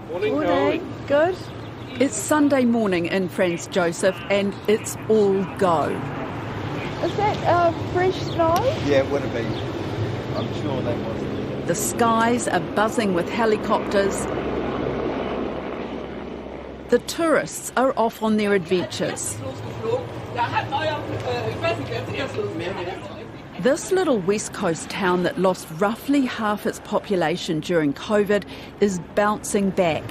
Morning. Good. It's Sunday morning in Franz Josef and it's all go. Is that fresh snow? Yeah, it would have been. I'm sure that was. The skies are buzzing with helicopters. The tourists are off on their adventures. This little West Coast town that lost roughly half its population during COVID is bouncing back.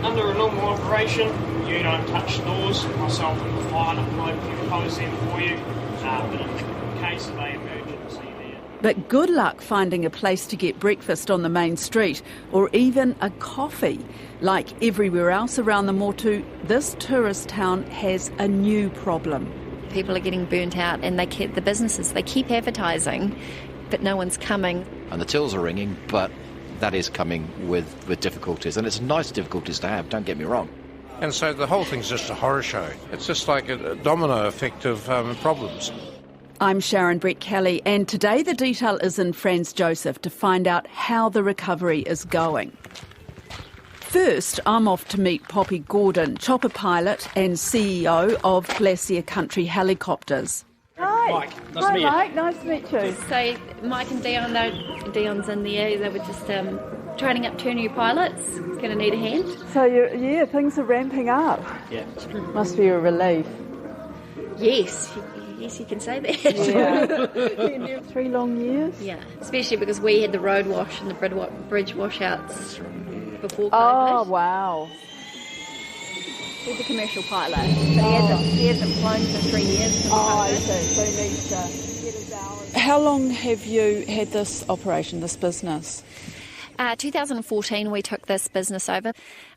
Under a normal operation, you don't touch doors. Myself and the fire employee can close them for you, but in case of an emergency there. But good luck finding a place to get breakfast on the main street, or even a coffee. Like everywhere else around the Motu, this tourist town has a new problem. People are getting burnt out and they keep the businesses, they keep advertising, but no one's coming. And the tills are ringing, but that is coming with difficulties. And it's nice difficulties to have, don't get me wrong. And so the whole thing's just a horror show. It's just like a domino effect of problems. I'm Sharon Brett Kelly, and today the detail is in Franz Josef to find out how the recovery is going. First, I'm off to meet Poppy Gordon, chopper pilot and CEO of Glacier Country Helicopters. Hi. Mike, nice to meet you. Mike, nice to meet you. So Mike and Dion, Dion's in there, they were just training up 2 new pilots. Going to need a hand. So, things are ramping up. Yeah. Must be a relief. Yes, you can say that. Yeah. 3 long years? Yeah, especially because we had the road wash and the bridge washouts before COVID. Oh, wow. He's a commercial pilot, but he hasn't flown for 3 years. I see. So he needs to get his hours. How long have you had this operation, this business? 2014 we took this business over.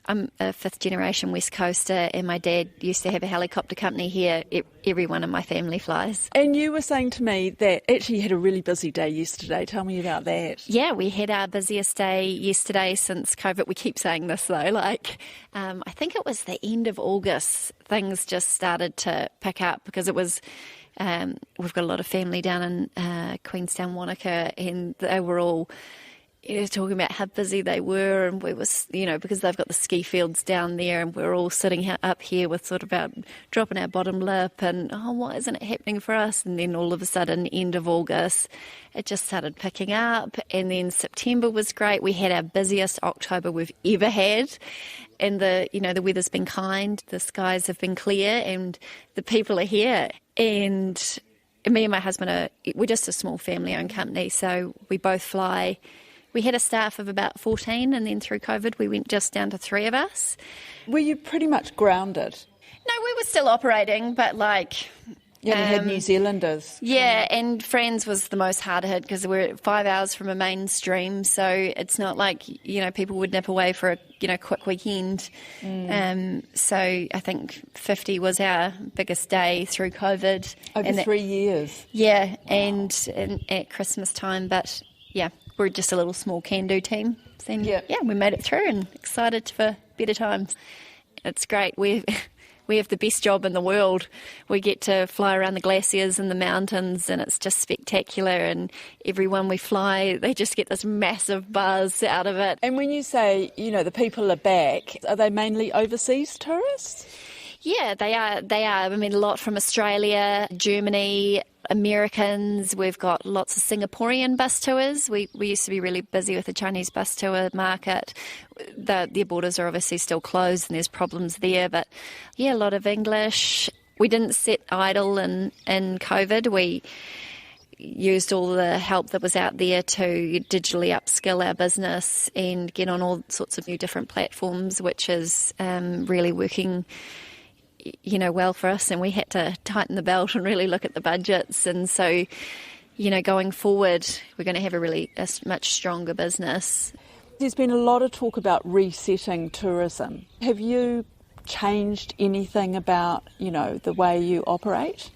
I'm a 5th generation West Coaster and my dad used to have a helicopter company here. Everyone in my family flies. And you were saying to me that actually you had a really busy day yesterday. Tell me about that. Yeah, we had our busiest day yesterday since COVID. We keep saying this though, I think it was the end of August, things just started to pick up because it was, we've got a lot of family down in Queenstown, Wanaka, and they were all talking about how busy they were, and we was, because they've got the ski fields down there, and we're all sitting up here with sort of dropping our bottom lip, and why isn't it happening for us? And then all of a sudden, end of August, it just started picking up, and then September was great. We had our busiest October we've ever had, and the weather's been kind, the skies have been clear, and the people are here, and me and my husband we're just a small family-owned company, so we both fly. We had a staff of about 14, and then through COVID we went just down to 3 of us. Were you pretty much grounded? No, we were still operating, but You had New Zealanders. Yeah, and Franz was the most hard hit because we're 5 hours from a mainstream, so it's not like, people would nip away for a quick weekend. So I think 50 was our biggest day through COVID. Over 3 years? Yeah, and at Christmas time, but yeah. We're just a little small can-do team. And we made it through and excited for better times. It's great. We have the best job in the world. We get to fly around the glaciers and the mountains, and it's just spectacular. And everyone we fly, they just get this massive buzz out of it. And when you say, the people are back, are they mainly overseas tourists? Yeah, they are. I mean, a lot from Australia, Germany, Americans. We've got lots of Singaporean bus tours. We used to be really busy with the Chinese bus tour market. Their borders are obviously still closed and there's problems there. But yeah, a lot of English. We didn't sit idle in COVID. We used all the help that was out there to digitally upskill our business and get on all sorts of new different platforms, which is really working well for us, and we had to tighten the belt and really look at the budgets. And so, going forward, we're going to have a much stronger business. There's been a lot of talk about resetting tourism. Have you changed anything about, the way you operate?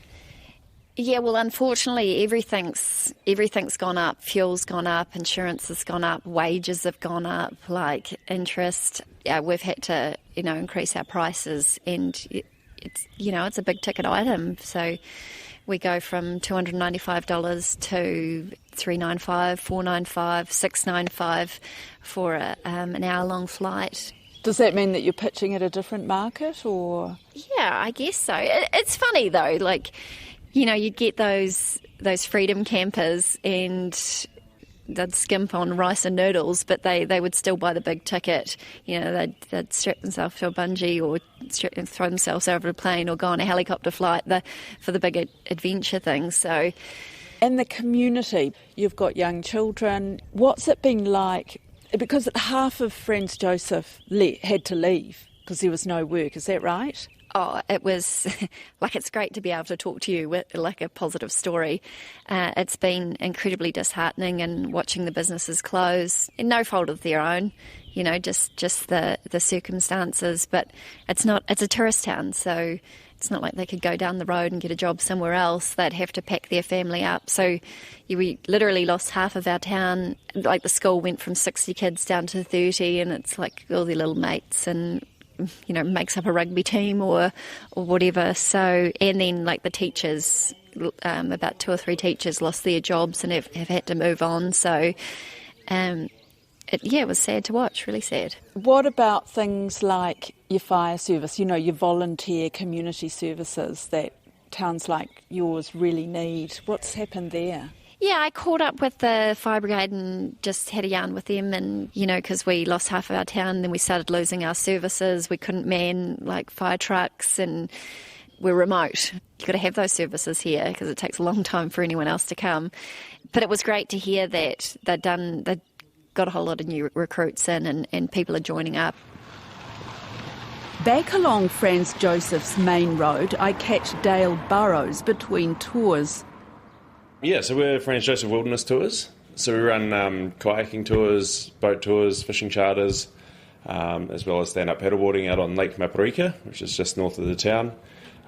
Yeah, well, unfortunately, everything's gone up. Fuel's gone up, insurance has gone up, wages have gone up, interest. Yeah, we've had to, increase our prices, and it's a big ticket item. So we go from $295 to $395, $495, $695 for an hour-long flight. Does that mean that you're pitching at a different market, or...? Yeah, I guess so. It's funny though, like, you know, you'd get those freedom campers and they'd skimp on rice and noodles, but they would still buy the big ticket. You know, they'd strap themselves to a bungee or throw themselves over a plane or go on a helicopter flight for the big adventure things. So, And the community, you've got young children. What's it been like? Because half of Franz Josef had to leave because there was no work, is that right? Oh, it was, like, it's great to be able to talk to you with, like, a positive story. It's been incredibly disheartening, and watching the businesses close, and no fault of their own, you know, just the circumstances. But it's a tourist town, so it's not like they could go down the road and get a job somewhere else. They'd have to pack their family up. So we literally lost half of our town. Like, the school went from 60 kids down to 30, and it's like all their little mates and, you know, makes up a rugby team or whatever. So, and then, like, the teachers, about 2 or 3 teachers lost their jobs and have had to move on. So, it was sad to watch, really sad. What about things like your fire service, you know, your volunteer community services that towns like yours really need? What's happened there? Yeah, I caught up with the fire brigade and just had a yarn with them, and, you know, because we lost half of our town, then we started losing our services. We couldn't man, like, fire trucks, and we're remote. You've got to have those services here because it takes a long time for anyone else to come. But it was great to hear that they'd got a whole lot of new recruits in, and people are joining up. Back along Franz Josef's main road, I catch Dale Burrows between tours. Yeah, so we're Franz Josef Wilderness Tours. So we run kayaking tours, boat tours, fishing charters, as well as stand-up paddleboarding out on Lake Maparika, which is just north of the town.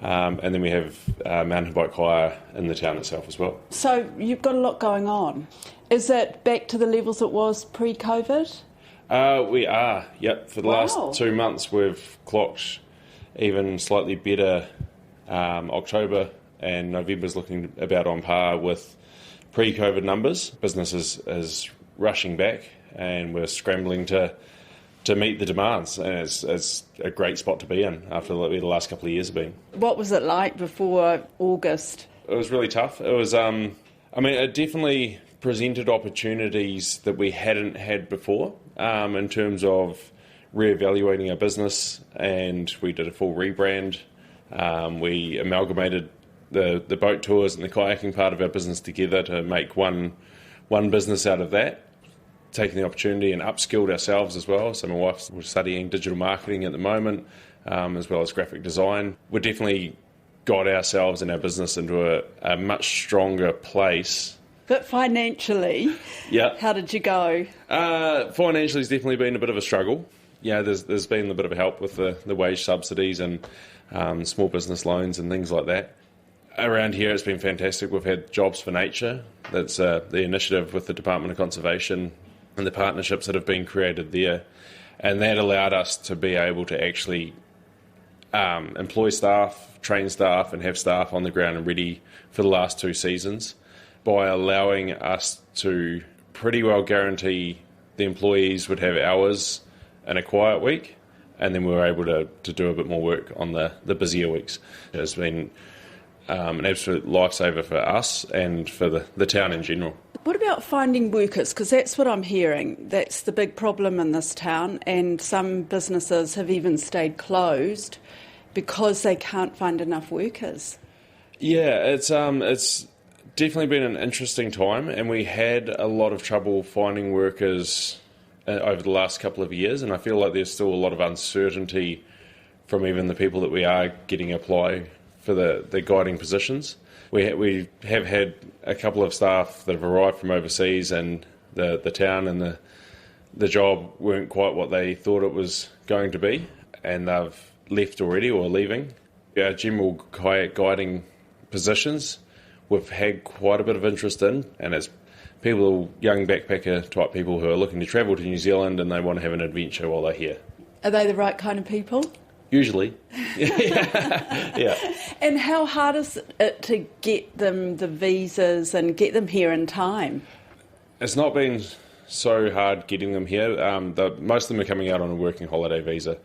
And then we have mountain bike hire in the town itself as well. So you've got a lot going on. Is it back to the levels it was pre-COVID? We are, yep. For the last 2 months, we've clocked even slightly better. October and November's looking about on par with pre-COVID numbers. Business is rushing back, and we're scrambling to meet the demands, and it's a great spot to be in after the last couple of years have been. What was it like before August? It was really tough. It was, it definitely presented opportunities that we hadn't had before in terms of reevaluating our business, and we did a full rebrand. We amalgamated the boat tours and the kayaking part of our business together to make one business out of that, taking the opportunity and upskilled ourselves as well. So my wife's studying digital marketing at the moment, as well as graphic design. We definitely got ourselves and our business into a much stronger place. But financially, yeah, how did you go? Financially, it's definitely been a bit of a struggle. Yeah, there's been a bit of a help with the wage subsidies and small business loans and things like that. Around here, it's been fantastic. We've had Jobs for Nature. That's the initiative with the Department of Conservation and the partnerships that have been created there. And that allowed us to be able to actually employ staff, train staff, and have staff on the ground and ready for the last 2 seasons by allowing us to pretty well guarantee the employees would have hours in a quiet week, and then we were able to do a bit more work on the busier weeks. It's been an absolute lifesaver for us and for the town in general. What about finding workers? Because that's what I'm hearing. That's the big problem in this town, and some businesses have even stayed closed because they can't find enough workers. Yeah, it's definitely been an interesting time, and we had a lot of trouble finding workers over the last couple of years, and I feel like there's still a lot of uncertainty from even the people that we are getting apply for the guiding positions. We have had a couple of staff that have arrived from overseas, and the town and the job weren't quite what they thought it was going to be, and they've left already or leaving. Our general kayak guiding positions we've had quite a bit of interest in, and it's people, young backpacker type people who are looking to travel to New Zealand and they want to have an adventure while they're here. Are they the right kind of people? Usually. Yeah. And how hard is it to get them the visas and get them here in time? It's not been so hard getting them here. Most of them are coming out on a working holiday visa.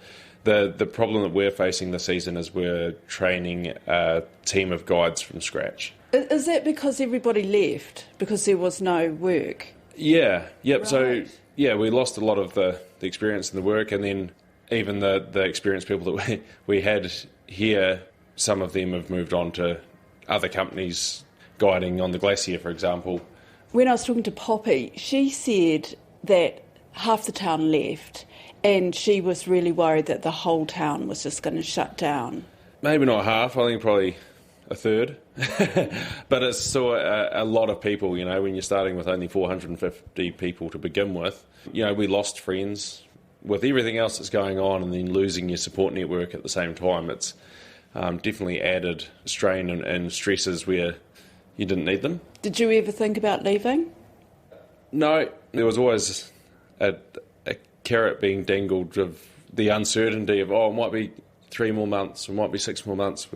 The problem that we're facing this season is we're training a team of guides from scratch. Is that because everybody left? Because there was no work? Yeah, yep. Right. So, yeah, we lost a lot of the experience and the work, and then even the experienced people that we had here, some of them have moved on to other companies guiding on the glacier, for example. When I was talking to Poppy, she said that half the town left and she was really worried that the whole town was just going to shut down. Maybe not half, I think probably a third. But it's still a lot of people, you know, when you're starting with only 450 people to begin with. You know, we lost friends. With everything else that's going on and then losing your support network at the same time, it's definitely added strain and stresses where you didn't need them. Did you ever think about leaving? No, there was always a carrot being dangled of the uncertainty of, it might be 3 more months, it might be 6 more months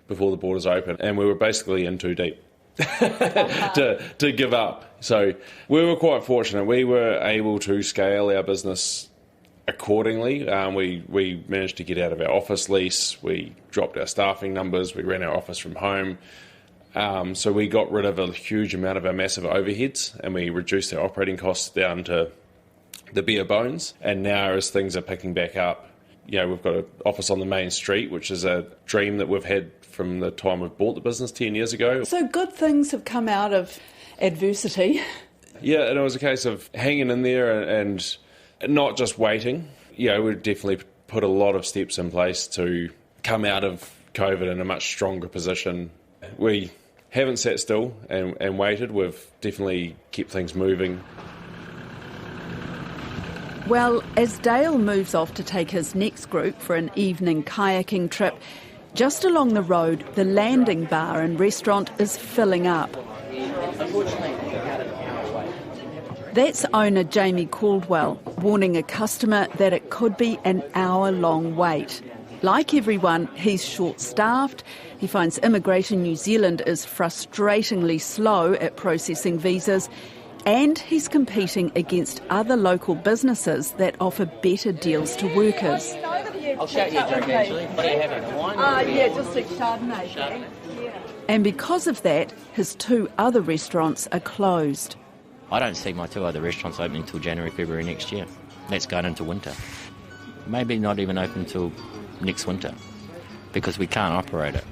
before the borders open. And we were basically in too deep to give up. So we were quite fortunate. We were able to scale our business accordingly. We managed to get out of our office lease. We dropped our staffing numbers. We ran our office from home. So we got rid of a huge amount of our massive overheads and we reduced our operating costs down to the bare bones. And now as things are picking back up, you know, we've got an office on the main street, which is a dream that we've had from the time we've bought the business 10 years ago. So good things have come out of adversity. Yeah, and it was a case of hanging in there and not just waiting. You know, we've definitely put a lot of steps in place to come out of COVID in a much stronger position. We haven't sat still and waited. We've definitely kept things moving. Well, as Dale moves off to take his next group for an evening kayaking trip, just along the road, the Landing Bar and restaurant is filling up. That's owner Jamie Caldwell, warning a customer that it could be an hour-long wait. Like everyone, he's short-staffed. He finds Immigration New Zealand is frustratingly slow at processing visas, and he's competing against other local businesses that offer better deals to workers. I'll shout you a drink, actually. What are you having, wine? Yeah, just a Chardonnay. Chardonnay. Yeah. And because of that, his 2 other restaurants are closed. I don't see my 2 other restaurants opening until January, February next year. That's going into winter. Maybe not even open until next winter because we can't operate it.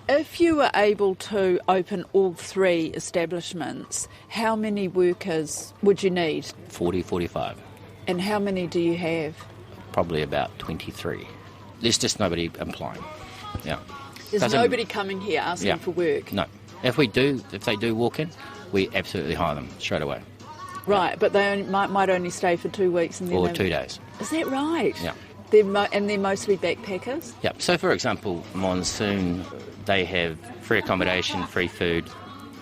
If you were able to open all 3 establishments, how many workers would you need? 40, 45. And how many do you have? Probably about 23. There's just nobody applying. Yeah. There's nobody coming here asking for work? No. If they do walk in, we absolutely hire them straight away. Right, but they might only stay for 2 weeks and then... Or 2 days. Is that right? Yeah. They're mostly backpackers? Yeah. So, for example, Monsoon, they have free accommodation, free food,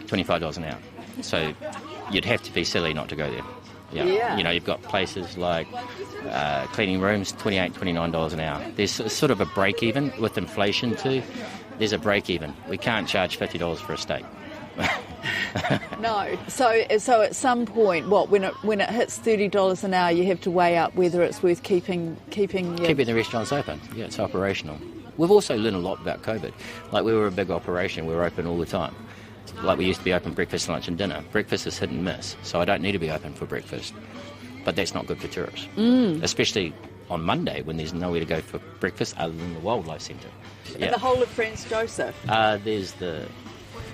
$25 an hour. So you'd have to be silly not to go there. Yeah. You know, you've got places like cleaning rooms, $28, $29 an hour. There's sort of a break-even with inflation too. There's a break-even. We can't charge $50 for a steak. No. So at some point, when it hits $30 an hour, you have to weigh up whether it's worth keeping the restaurants open. Yeah, it's operational. We've also learned a lot about COVID. Like, we were a big operation. We were open all the time. Like, we used to be open breakfast, lunch and dinner. Breakfast is hit and miss, so I don't need to be open for breakfast. But that's not good for tourists, especially on Monday when there's nowhere to go for breakfast other than the Wildlife Centre. Yeah. And the whole of Franz Josef? There's the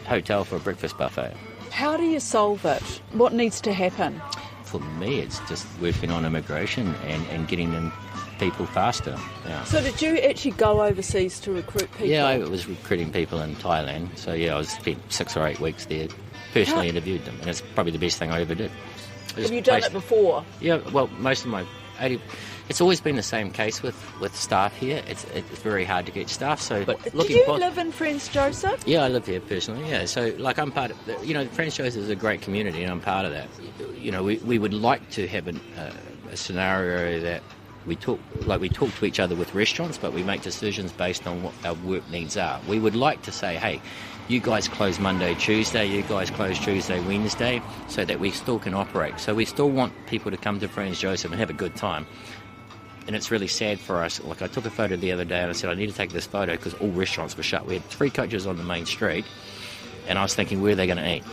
hotel for a breakfast buffet. How do you solve it? What needs to happen? For me, it's just working on immigration and getting them people faster. Yeah. So did you actually go overseas to recruit people? Yeah, I was recruiting people in Thailand. So yeah, I spent 6 or 8 weeks there, personally interviewed them, and it's probably the best thing I ever did. Have you done it before? Yeah, well, most of my... It's always been the same case with staff here. It's very hard to get staff. So, but did you live in Franz Josef? Yeah, I live here personally. Yeah, so like I'm part of. Franz Josef is a great community, and I'm part of that. You know, we would like to have a scenario that We talk to each other with restaurants, but we make decisions based on what our work needs are. We would like to say, hey, you guys close Monday, Tuesday, you guys close Tuesday, Wednesday, so that we still can operate. So we still want people to come to Franz Josef and have a good time. And it's really sad for us. Like, I took a photo the other day and I said, I need to take this photo because all restaurants were shut. We had 3 coaches on the main street, and I was thinking, where are they going to eat?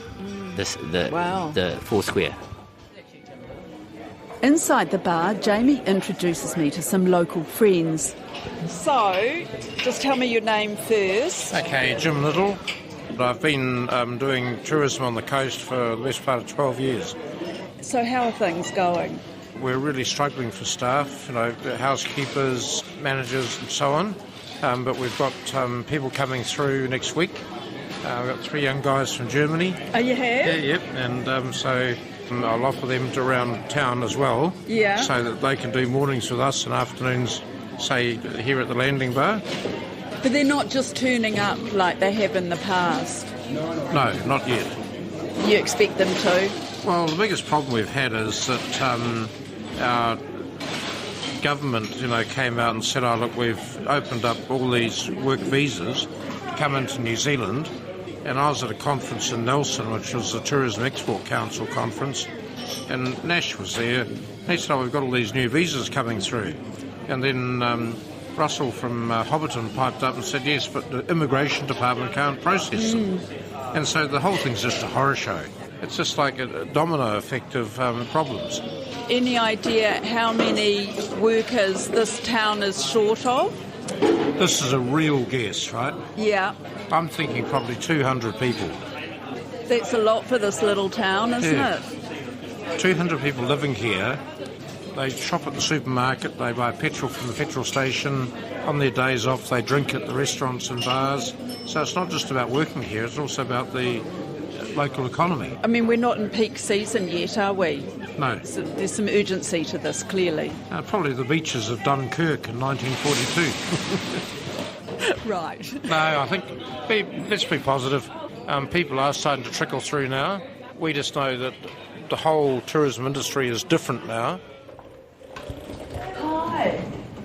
The Four Square. Inside the bar, Jamie introduces me to some local friends. So, just tell me your name first. Okay, Jim Little. I've been doing tourism on the coast for the best part of 12 years. So how are things going? We're really struggling for staff, housekeepers, managers and so on. But we've got people coming through next week. We've got 3 young guys from Germany. Oh, you have? Yeah, yep. And so I'll offer them to around town as well. Yeah. So that they can do mornings with us and afternoons, say, here at the landing bar. But they're not just turning up like they have in the past? No, not yet. You expect them to? Well, the biggest problem we've had is that our government, came out and said, oh, look, we've opened up all these work visas to come into New Zealand. And I was at a conference in Nelson, which was the Tourism Export Council conference, and Nash was there. He said, oh, we've got all these new visas coming through. And then Russell from Hobbiton piped up and said, yes, but the immigration department can't process them. And so the whole thing's just a horror show. It's just like a domino effect of problems. Any idea how many workers this town is short of? This is a real guess, right? Yeah. I'm thinking probably 200 people. That's a lot for this little town, isn't it? 200 people living here. They shop at the supermarket, they buy petrol from the petrol station. On their days off, they drink at the restaurants and bars. So it's not just about working here, it's also about the local economy. I mean, we're not in peak season yet, are we? No. So there's some urgency to this, clearly. Probably the beaches of Dunkirk in 1942. Right. No, I think, let's be positive. People are starting to trickle through now. We just know that the whole tourism industry is different now. Hi,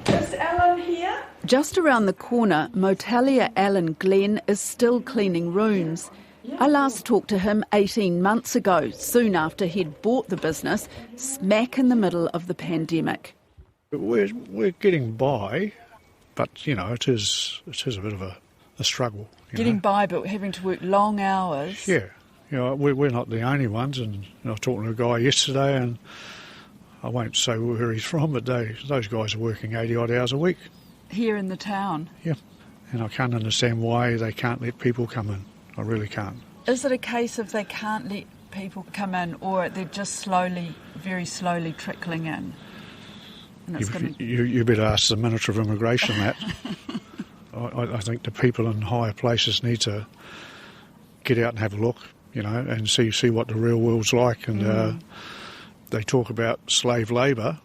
is Alan here? Just around the corner, motelier Alan Glenn is still cleaning rooms. I last talked to him 18 months ago, soon after he'd bought the business, smack in the middle of the pandemic. We're getting by, but, it is a bit of a struggle. Getting by, but having to work long hours. Yeah. We're not the only ones, and I was talking to a guy yesterday, and I won't say where he's from, but those guys are working 80-odd hours a week. Here in the town? Yeah. And I can't understand why they can't let people come in. I really can't. Is it a case of they can't let people come in, or they're just very slowly trickling in? And you better ask the Minister of Immigration that. I think the people in higher places need to get out and have a look, and see what the real world's like. And they talk about slave labour.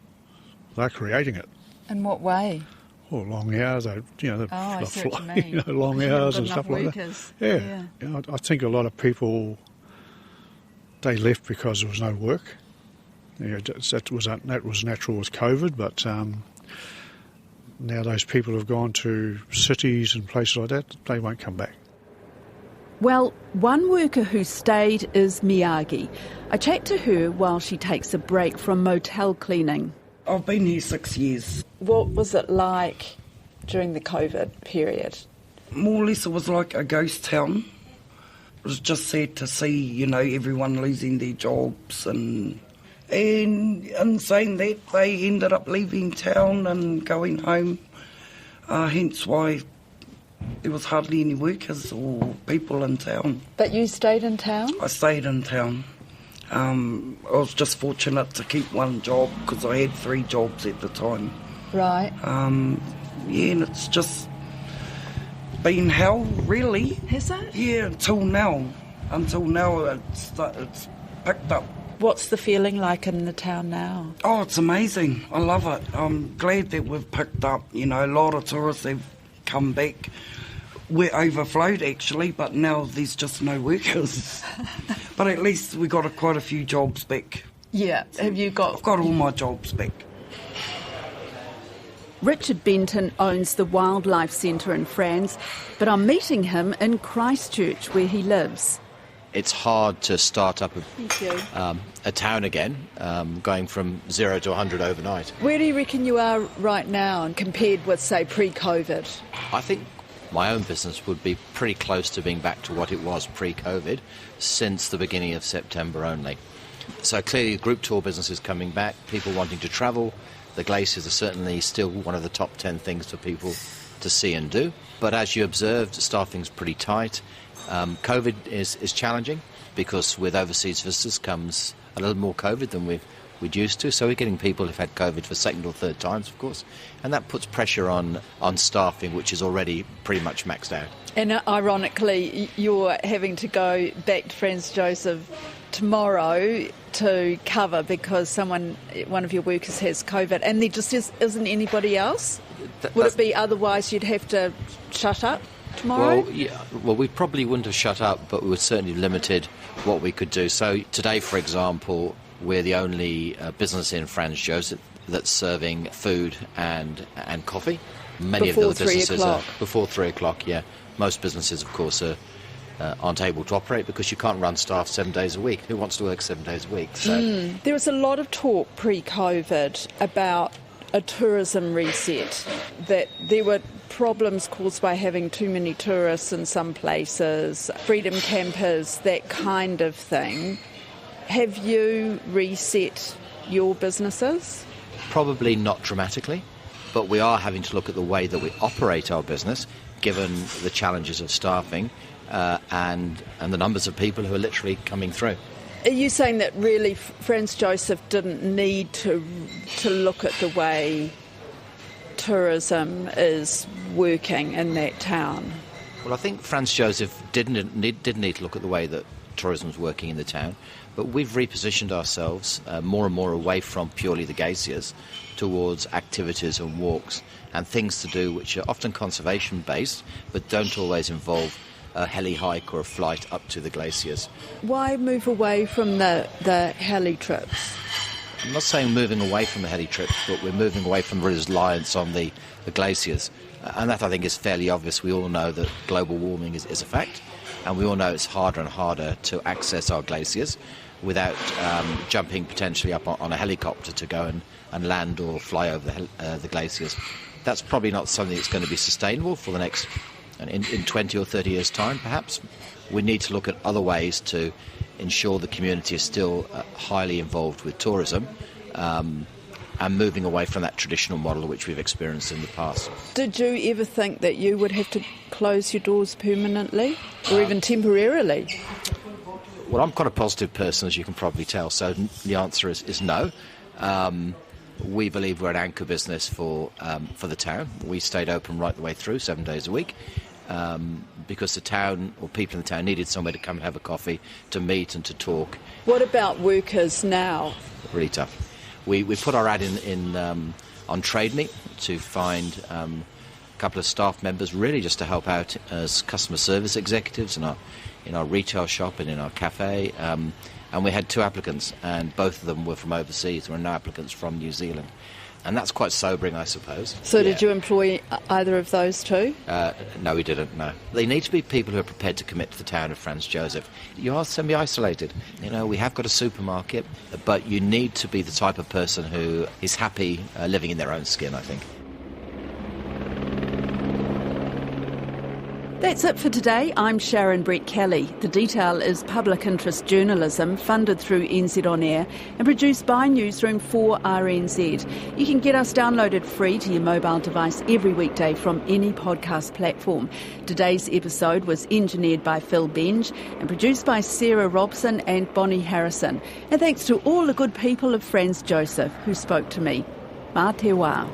They're creating it. In what way? Well, long hours, I see what you mean. Long hours and stuff like workers. that. Yeah. I think a lot of people, they left because there was no work. That was natural with COVID, but now those people have gone to cities and places like that, they won't come back. Well, one worker who stayed is Miyagi. I chat to her while she takes a break from motel cleaning. I've been here 6 years. What was it like during the COVID period? More or less it was like a ghost town. It was just sad to see, everyone losing their jobs, and in saying that, they ended up leaving town and going home, hence why there was hardly any workers or people in town. But you stayed in town? I stayed in town. I was just fortunate to keep one job because I had 3 jobs at the time. Right. And it's just been hell, really. Has it? Yeah, until now. Until now, it's picked up. What's the feeling like in the town now? Oh, it's amazing. I love it. I'm glad that we've picked up. A lot of tourists have come back. We're overflowed, actually, but now there's just no workers. But at least we got quite a few jobs back. Yeah. Have you got... I've got all my jobs back. Richard Benton owns the Wildlife Centre in France, but I'm meeting him in Christchurch, where he lives. It's hard to start up a town again, going from 0 to 100 overnight. Where do you reckon you are right now and compared with, say, pre-COVID? I think my own business would be pretty close to being back to what it was pre-COVID since the beginning of September only. So clearly group tour business is coming back, people wanting to travel. The glaciers are certainly still one of the top 10 things for people to see and do. But as you observed, staffing's pretty tight. COVID is challenging because with overseas visitors comes a little more COVID than we'd used to. So we're getting people who've had COVID for second or third times, of course. And that puts pressure on staffing, which is already pretty much maxed out. And ironically, you're having to go back to Franz Josef tomorrow to cover because one of your workers has COVID, and there just isn't anybody else? Would it be otherwise you'd have to shut up tomorrow? Well, we probably wouldn't have shut up, but we were certainly limited what we could do. So today, for example, we're the only business in Franz Josef that's serving food and coffee. Many before of the businesses 3 o'clock. Before 3 o'clock, yeah. Most businesses, of course, aren't able to operate because you can't run staff 7 days a week. Who wants to work 7 days a week? So there was a lot of talk pre-COVID about a tourism reset, that there were problems caused by having too many tourists in some places, freedom campers, that kind of thing. Have you reset your businesses? Probably not dramatically, but we are having to look at the way that we operate our business, given the challenges of staffing and the numbers of people who are literally coming through. Are you saying that really Franz Josef didn't need to look at the way tourism is working in that town? Well, I think Franz Josef did need to look at the way that tourism is working in the town, but we've repositioned ourselves more and more away from purely the glaciers towards activities and walks and things to do which are often conservation based but don't always involve a heli hike or a flight up to the glaciers. Why move away from the heli trips? I'm not saying moving away from the heli trips, but we're moving away from the reliance on the glaciers. And that, I think, is fairly obvious. We all know that global warming is a fact, and we all know it's harder and harder to access our glaciers without jumping potentially up on a helicopter to go and land or fly over the glaciers. That's probably not something that's going to be sustainable for the next... in 20 or 30 years' time, perhaps. We need to look at other ways to ensure the community is still highly involved with tourism and moving away from that traditional model which we've experienced in the past. Did you ever think that you would have to close your doors permanently or even temporarily? Well, I'm quite a positive person, as you can probably tell, so the answer is no. We believe we're an anchor business for the town. We stayed open right the way through, 7 days a week, because the town or people in the town needed somewhere to come and have a coffee, to meet and to talk. What about workers now? Really tough. We put our ad in on Trade Me to find a couple of staff members, really just to help out as customer service executives in our retail shop and in our cafe. And we had 2 applicants, and both of them were from overseas. There were no applicants from New Zealand. And that's quite sobering, I suppose. So did you employ either of those 2? No, we didn't, no. They need to be people who are prepared to commit to the town of Franz Josef. You are semi-isolated. You know, we have got a supermarket, but you need to be the type of person who is happy living in their own skin, I think. That's it for today. I'm Sharon Brett Kelly. The Detail is public interest journalism funded through NZ On Air and produced by Newsroom for RNZ. You can get us downloaded free to your mobile device every weekday from any podcast platform. Today's episode was engineered by Phil Benge and produced by Sarah Robson and Bonnie Harrison. And thanks to all the good people of Franz Josef who spoke to me. Mā te wā.